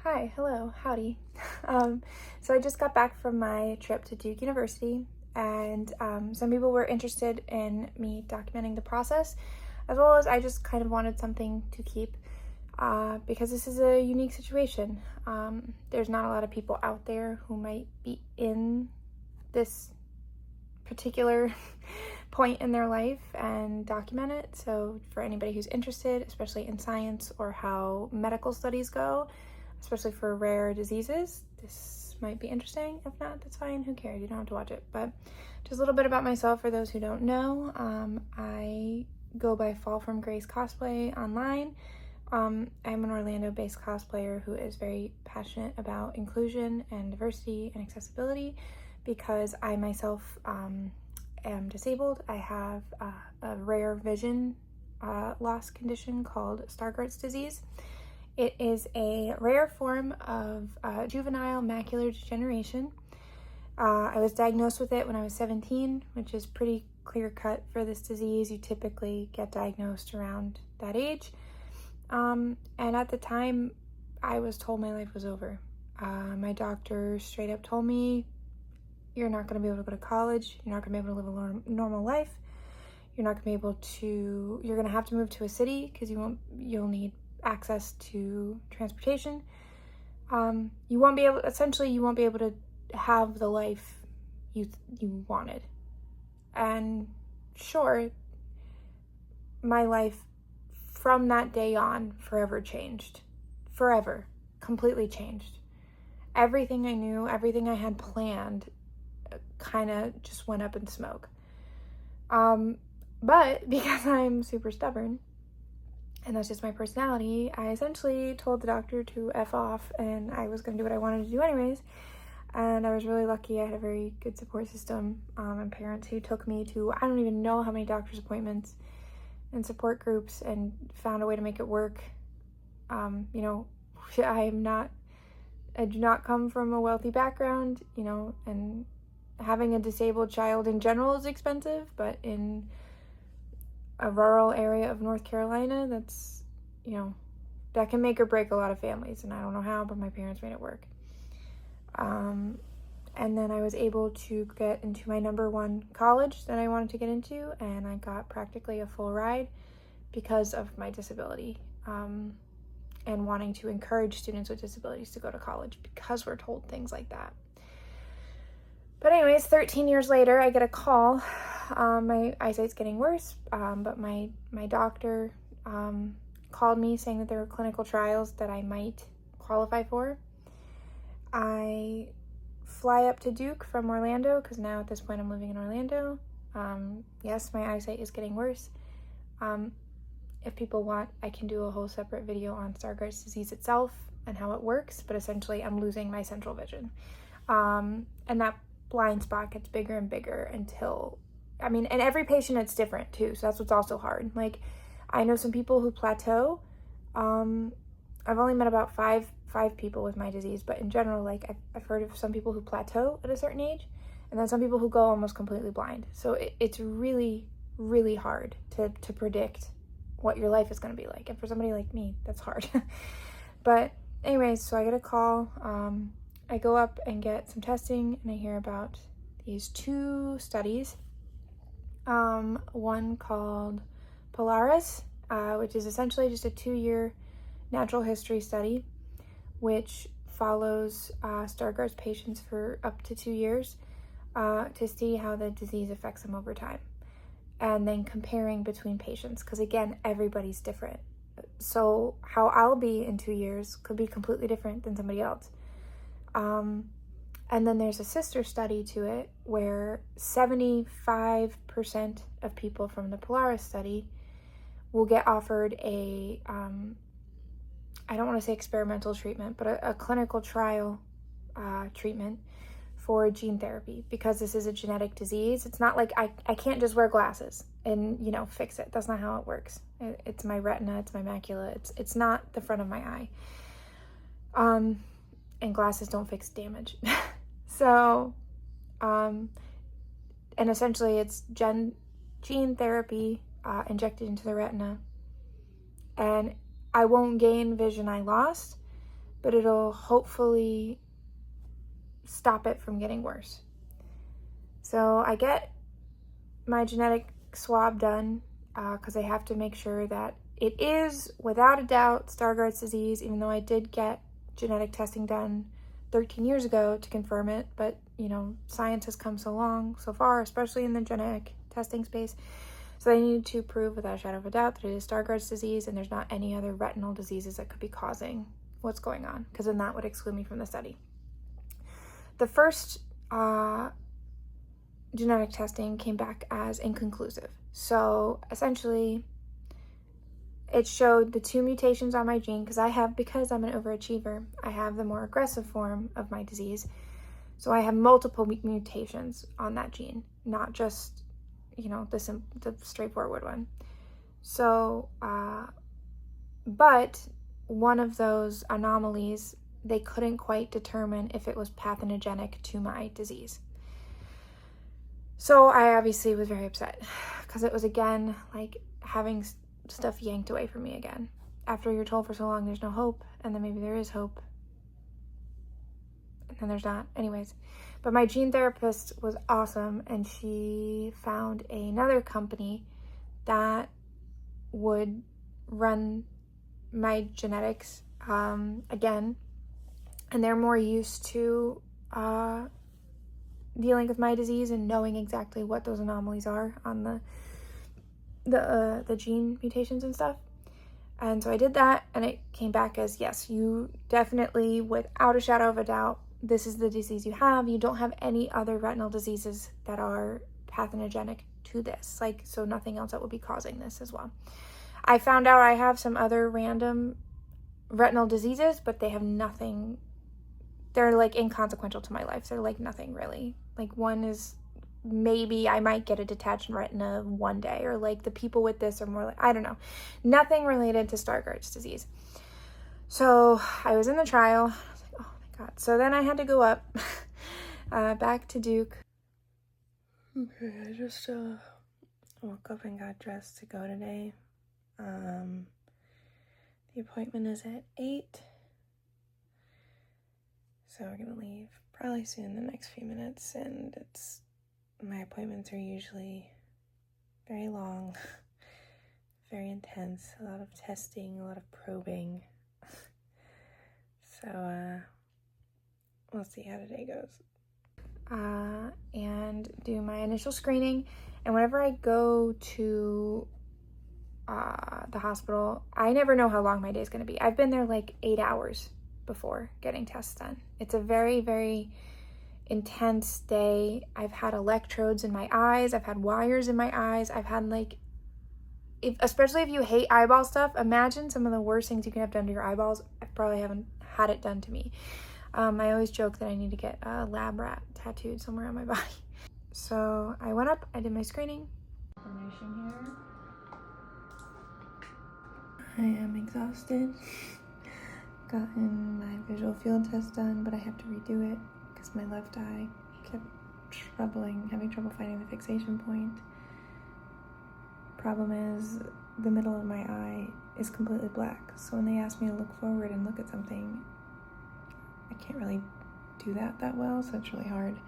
Hi, hello, howdy. So I just got back from my trip to Duke University, and some people were interested in me documenting the process, as well as I just kind of wanted something to keep because this is a unique situation. There's not a lot of people out there who might be in this particular point in their life and document it. So for anybody who's interested, especially in science or how medical studies go, especially for rare diseases, this might be interesting. If not, that's fine. Who cares? You don't have to watch it. But just a little bit about myself for those who don't know. I go by Fall from Grace Cosplay online. I'm an Orlando-based cosplayer who is very passionate about inclusion and diversity and accessibility because I myself am disabled. I have a rare vision loss condition called Stargardt's disease. It is a rare form of juvenile macular degeneration. I was diagnosed with it when I was 17, which is pretty clear-cut for this disease. You typically get diagnosed around that age. And at the time, I was told my life was over. My doctor straight up told me, you're not going to be able to go to college. You're not going to be able to live a normal life. You're not going to be able to, you're going to have to move to a city because you'll need access to transportation. You won't be able to have the life you wanted. And sure, my life from that day on forever changed. Forever. Completely changed. Everything I knew, everything I had planned kind of just went up in smoke. But because I'm super stubborn, and that's just my personality, I essentially told the doctor to F off, and I was going to do what I wanted to do anyways. And I was really lucky. I had a very good support system and parents who took me to, I don't even know how many doctor's appointments and support groups, and found a way to make it work. I do not come from a wealthy background, and having a disabled child in general is expensive, but in a rural area of North Carolina, that's, that can make or break a lot of families, and I don't know how, but my parents made it work. And then I was able to get into my number one college that I wanted to get into, and I got practically a full ride because of my disability, and wanting to encourage students with disabilities to go to college because we're told things like that. But anyways, 13 years later, I get a call. My eyesight's getting worse, but my doctor called me saying that there were clinical trials that I might qualify for. I fly up to Duke from Orlando, because now at this point I'm living in Orlando. Yes, my eyesight is getting worse. If people want, I can do a whole separate video on Stargardt's disease itself and how it works, but essentially I'm losing my central vision. And that blind spot gets bigger and bigger until, and every patient, it's different too, so that's what's also hard. Like, I know some people who plateau. I've only met about five people with my disease, but in general, like, I've heard of some people who plateau at a certain age, and then some people who go almost completely blind. So it's really, really hard to predict what your life is going to be like, and for somebody like me, that's hard. But anyways, so I get a call. I go up and get some testing, and I hear about these two studies. One called Polaris, which is essentially just a 2-year natural history study, which follows Stargardt's patients for up to 2 years to see how the disease affects them over time. And then comparing between patients, because again, everybody's different. So how I'll be in 2 years could be completely different than somebody else. And then there's a sister study to it where 75% of people from the Polaris study will get offered a, I don't want to say experimental treatment, but a clinical trial treatment for gene therapy, because this is a genetic disease. It's not like I can't just wear glasses and, fix it. That's not how it works. It's my retina, it's my macula, it's not the front of my eye. And glasses don't fix damage. So, and essentially it's gene therapy injected into the retina, and I won't gain vision I lost, but it'll hopefully stop it from getting worse. So I get my genetic swab done because I have to make sure that it is, without a doubt, Stargardt's disease, even though I did get genetic testing done 13 years ago to confirm it. But, you know, science has come so far, especially in the genetic testing space. So I needed to prove without a shadow of a doubt that it is Stargardt's disease and there's not any other retinal diseases that could be causing what's going on, because then that would exclude me from the study. The first genetic testing came back as inconclusive. So essentially, it showed the 2 mutations on my gene, because I'm an overachiever, I have the more aggressive form of my disease. So I have multiple mutations on that gene, not just, you know, the straightforward one. So, but one of those anomalies, they couldn't quite determine if it was pathogenic to my disease. So I obviously was very upset, because it was, again, like having stuff yanked away from me again. After you're told for so long there's no hope, and then maybe there is hope, and then there's not. Anyways, but my gene therapist was awesome, and she found another company that would run my genetics again, and they're more used to dealing with my disease and knowing exactly what those anomalies are on the gene mutations and stuff. And so I did that, and it came back as, yes, you definitely, without a shadow of a doubt, this is the disease you have. You don't have any other retinal diseases that are pathogenic to this, like, so nothing else that would be causing this as well. I found out I have some other random retinal diseases, but they have nothing, they're like inconsequential to my life. They're like nothing really. Like, one is maybe I might get a detached retina one day, or like the people with this are more like, I don't know, nothing related to Stargardt's disease. So I was in the trial. I was like, oh my God. So then I had to go up back to Duke. Okay, I just woke up and got dressed to go today. The appointment is at 8. So we're gonna leave probably soon, in the next few minutes, and my appointments are usually very long, very intense, a lot of testing, a lot of probing. So we'll see how today goes. And do my initial screening, and whenever I go to the hospital, I never know how long my day is going to be. I've been there like 8 hours before getting tests done. It's a very, very intense day. I've had electrodes in my eyes. I've had wires in my eyes. I've had like, especially if you hate eyeball stuff, imagine some of the worst things you can have done to your eyeballs. I probably haven't had it done to me. I always joke that I need to get a lab rat tattooed somewhere on my body. So I went up, I did my screening. Information here. I am exhausted. Gotten my visual field test done, but I have to redo it because my left eye kept having trouble finding the fixation point. Problem is, the middle of my eye is completely black, so when they ask me to look forward and look at something, I can't really do that well, so it's really hard.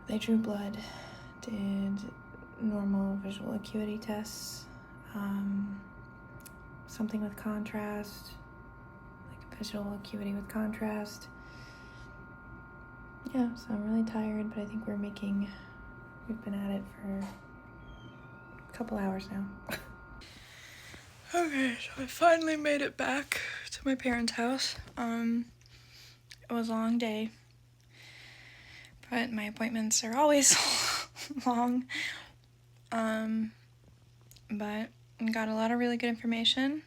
They drew blood, did normal visual acuity tests, something with contrast, like visual acuity with contrast. Yeah, so I'm really tired, but I think we've been at it for a couple hours now. Okay, so I finally made it back to my parents' house. It was a long day, but my appointments are always long. But got a lot of really good information.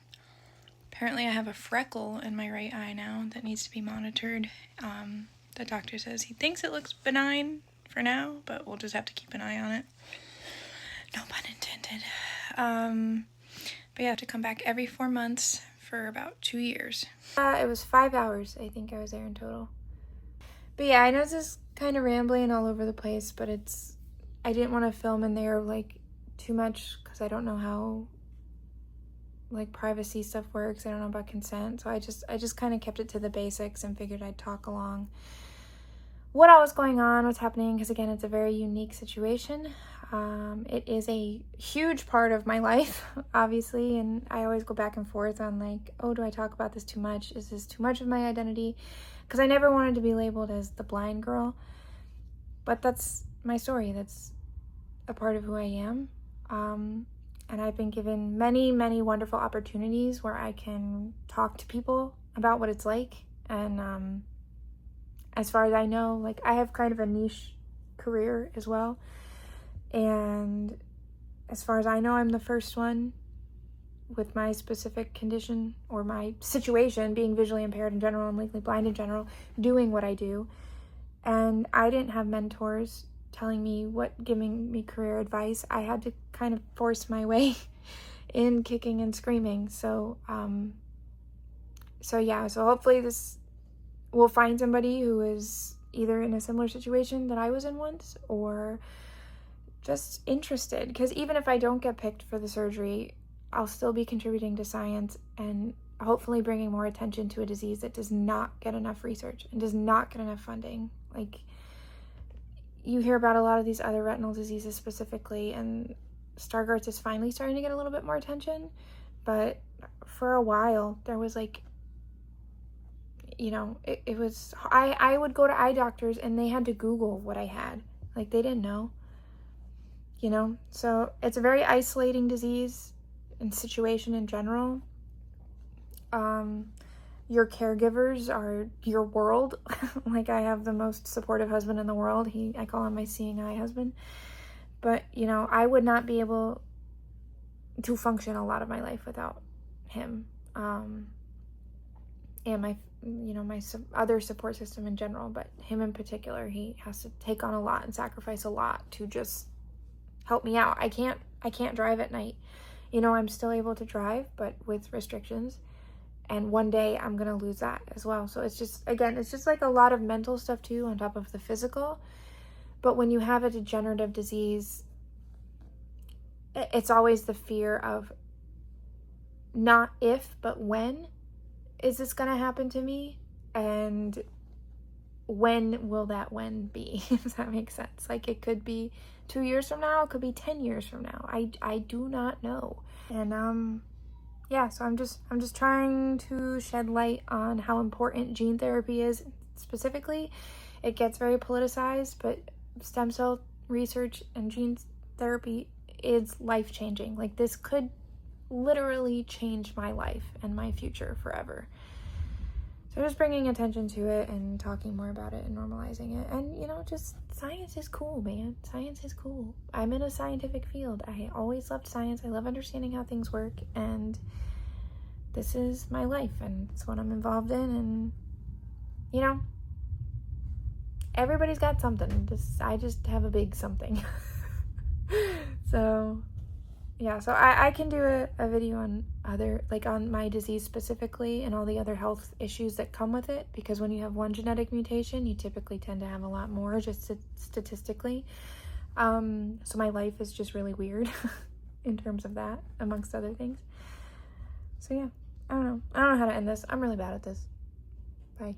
Apparently I have a freckle in my right eye now that needs to be monitored. The doctor says he thinks it looks benign for now, but we'll just have to keep an eye on it. No pun intended. But you have to come back every 4 months for about 2 years. It was 5 hours, I think I was there in total. But yeah, I know this is kind of rambling all over the place, but I didn't want to film in there like too much because I don't know how like privacy stuff works. I don't know about consent. So I just kind of kept it to the basics and figured I'd talk along what all was going on, what's happening, because again, it's a very unique situation. It is a huge part of my life, obviously, and I always go back and forth on like, oh, do I talk about this too much? Is this too much of my identity? Because I never wanted to be labeled as the blind girl, but that's my story. That's a part of who I am. And I've been given many, many wonderful opportunities where I can talk to people about what it's like. And as far as I know, like I have kind of a niche career as well. And as far as I know, I'm the first one with my specific condition or my situation, being visually impaired in general and legally blind in general, doing what I do. And I didn't have mentors telling me giving me career advice. I had to kind of force my way in, kicking and screaming. So hopefully we'll find somebody who is either in a similar situation that I was in once or just interested. Because even if I don't get picked for the surgery, I'll still be contributing to science and hopefully bringing more attention to a disease that does not get enough research and does not get enough funding. Like, you hear about a lot of these other retinal diseases specifically, and Stargardt's is finally starting to get a little bit more attention. But for a while, there was like, it was, I would go to eye doctors and they had to Google what I had. Like, they didn't know, So it's a very isolating disease and situation in general. Your caregivers are your world. Like, I have the most supportive husband in the world. I call him my seeing eye husband. But, I would not be able to function a lot of my life without him. And my other support system in general, but him in particular, he has to take on a lot and sacrifice a lot to just help me out. I can't drive at night. I'm still able to drive, but with restrictions. And one day I'm going to lose that as well. So it's just like a lot of mental stuff too, on top of the physical. But when you have a degenerative disease, it's always the fear of not if, but when is this going to happen to me? And when will that when be? Does that make sense? Like, it could be 2 years from now, it could be 10 years from now. I do not know. And so I'm just trying to shed light on how important gene therapy is. Specifically, it gets very politicized, but stem cell research and gene therapy is life-changing. Like, this could literally change my life and my future forever. So just bringing attention to it and talking more about it and normalizing it. And, just science is cool, man. Science is cool. I'm in a scientific field. I always loved science. I love understanding how things work. And this is my life. And it's what I'm involved in. And, everybody's got something. I just have a big something. So, yeah. So I can do a video on on my disease specifically and all the other health issues that come with it, because when you have one genetic mutation, you typically tend to have a lot more, just statistically. So my life is just really weird in terms of that, amongst other things. So yeah, I don't know how to end this. I'm really bad at this. Bye.